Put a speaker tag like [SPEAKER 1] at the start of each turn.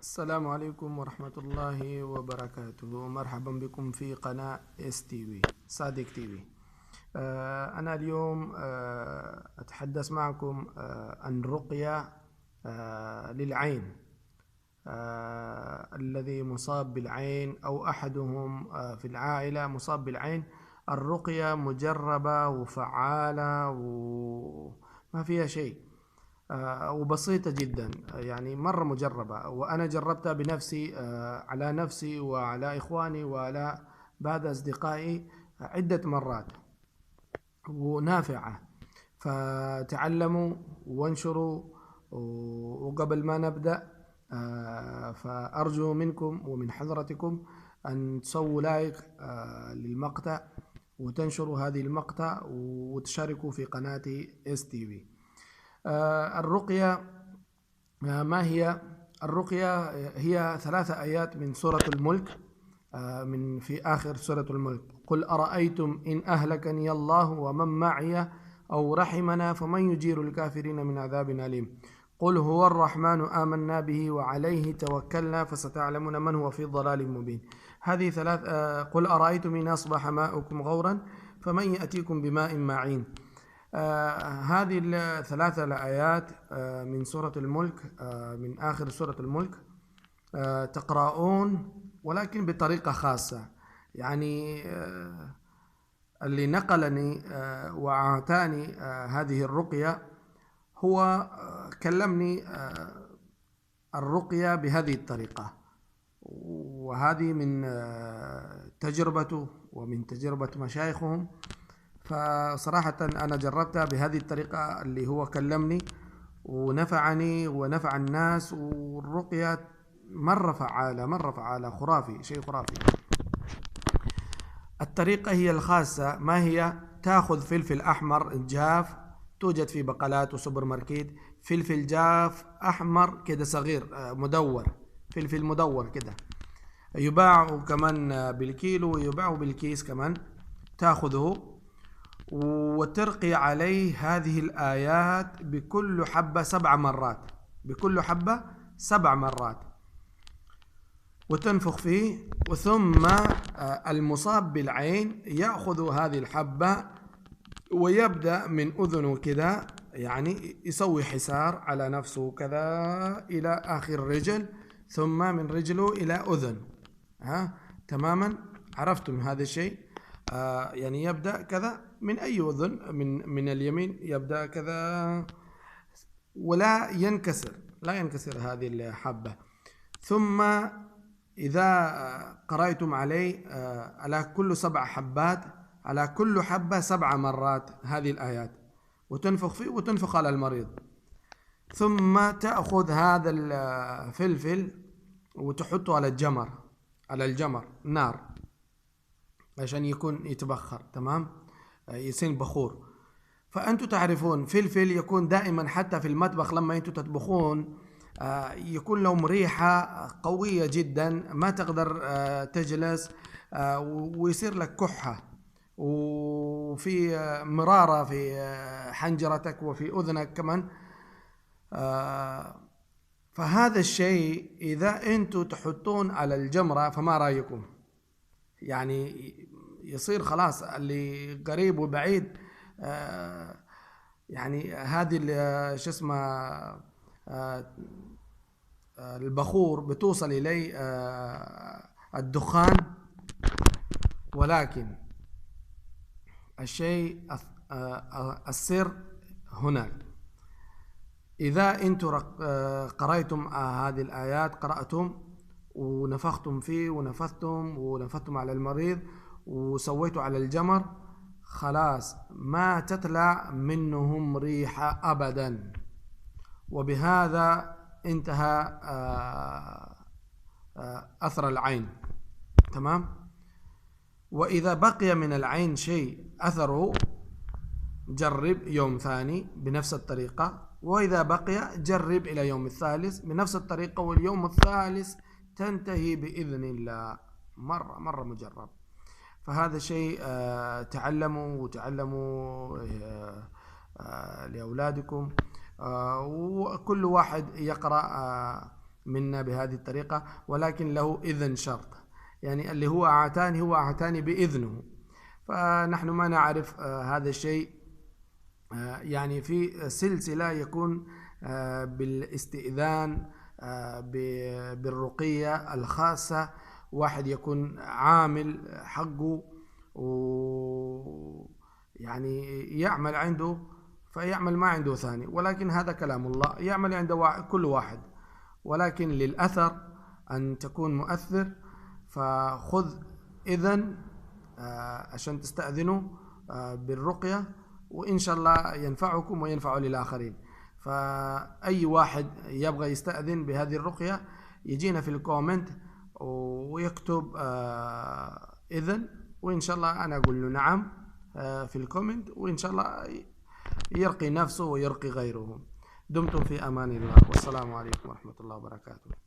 [SPEAKER 1] السلام عليكم ورحمة الله وبركاته. مرحبا بكم في قناة اس تي في صادق تي في. أنا اليوم أتحدث معكم عن رقية للعين. الذي مصاب بالعين أو أحدهم في العائلة مصاب بالعين. الرقية مجربة وفعالة وما فيها شيء، وبسيطة جدا، يعني مرة مجربة، وأنا جربتها بنفسي على نفسي وعلى إخواني وعلى بعض أصدقائي عدة مرات، ونافعة. فتعلموا وانشروا. وقبل ما نبدأ فأرجو منكم ومن حضرتكم أن تسووا لايك للمقطع، وتنشروا هذه المقطع، وتشاركوا في قناتي اس تي في. الرقية ما هي؟ الرقية هي 3 آيات من سورة الملك، من في آخر سورة الملك: قل أرأيتم إن أهلكني الله ومن معي أو رحمنا فمن يجير الكافرين من عذاب أليم. قل هو الرحمن آمنا به وعليه توكلنا فستعلمون من هو في ضلال مبين. هذه 3. قل أرأيتم إن أصبح ماؤكم غورا فمن يأتيكم بماء معين. هذه ال3 الآيات من سورة الملك، من آخر سورة الملك، تقرؤون ولكن بطريقة خاصة. يعني اللي نقلني وأعطاني هذه الرقية هو كلمني الرقية بهذه الطريقة، وهذه من تجربته ومن تجربة مشايخهم. فصراحة أنا جربتها بهذه الطريقة اللي هو كلمني، ونفعني ونفع الناس، والرقية مرة فعالة، مرة فعالة، خرافي، شيء خرافي. الطريقة هي الخاصة. ما هي؟ تأخذ فلفل أحمر جاف، توجد في بقالات وسوبر ماركت، فلفل جاف أحمر كده صغير، مدور، فلفل مدور كده، يباع كمان بالكيلو ويباع بالكيس كمان. تأخذه وترقي عليه هذه الآيات بكل حبة 7 مرات، بكل حبة 7 مرات، وتنفخ فيه. وثم المصاب بالعين يأخذ هذه الحبة ويبدأ من أذنه كذا، يعني يسوي حسار على نفسه كذا إلى آخر رجل، ثم من رجله إلى أذن. تماما عرفتم هذا الشيء؟ يعني يبدأ كذا من أي أذن، من اليمين يبدأ كذا، ولا ينكسر، لا ينكسر هذه الحبة. ثم إذا قرأتم عليه على كل 7 حبات، على كل حبة 7 مرات هذه الآيات، وتنفخ فيه وتنفخ على المريض. ثم تأخذ هذا الفلفل وتحطه على الجمر، على الجمر نار، عشان يكون يتبخر، تمام، يصير بخور. فأنتم تعرفون فلفل يكون دائما حتى في المطبخ لما أنتم تطبخون يكون لهم ريحة قوية جدا، ما تقدر تجلس، ويصير لك كحة وفي مرارة في حنجرتك وفي أذنك كمان. فهذا الشيء إذا أنتم تحطون على الجمرة فما رأيكم؟ يعني يصير خلاص اللي قريب وبعيد، يعني هذه شو اسمه البخور بتوصل إليه الدخان. ولكن الشيء السر هناك، إذا أنتم قرأتم هذه الآيات، قرأتم ونفختم فيه ونفثتم على المريض وسويتوا على الجمر، خلاص ما تطلع منهم ريحة أبدا. وبهذا انتهى أثر العين، تمام. وإذا بقي من العين شيء أثره، جرب يوم ثاني بنفس الطريقة، وإذا بقي جرب إلى يوم الثالث بنفس الطريقة، واليوم الثالث تنتهي بإذن الله. مرة مجرب. فهذا شيء تعلموا لأولادكم، وكل واحد يقرأ منا بهذه الطريقة، ولكن له إذن شرط، يعني اللي هو أعتاني بإذنه. فنحن ما نعرف هذا الشيء. يعني في سلسلة يكون بالاستئذان، بالرقية الخاصة، واحد يكون عامل حقه ويعني يعمل عنده فيعمل ما عنده ثاني، ولكن هذا كلام الله، يعمل عند كل واحد، ولكن للأثر أن تكون مؤثر. فخذ إذن عشان تستأذنوا بالرقية، وإن شاء الله ينفعكم وينفع للآخرين. فأي واحد يبغى يستأذن بهذه الرقية يجينا في الكومنت ويكتب إذن، وإن شاء الله أنا أقول له نعم في الكومنت، وإن شاء الله يرقي نفسه ويرقي غيره. دمتم في أمان الله، والسلام عليكم ورحمة الله وبركاته.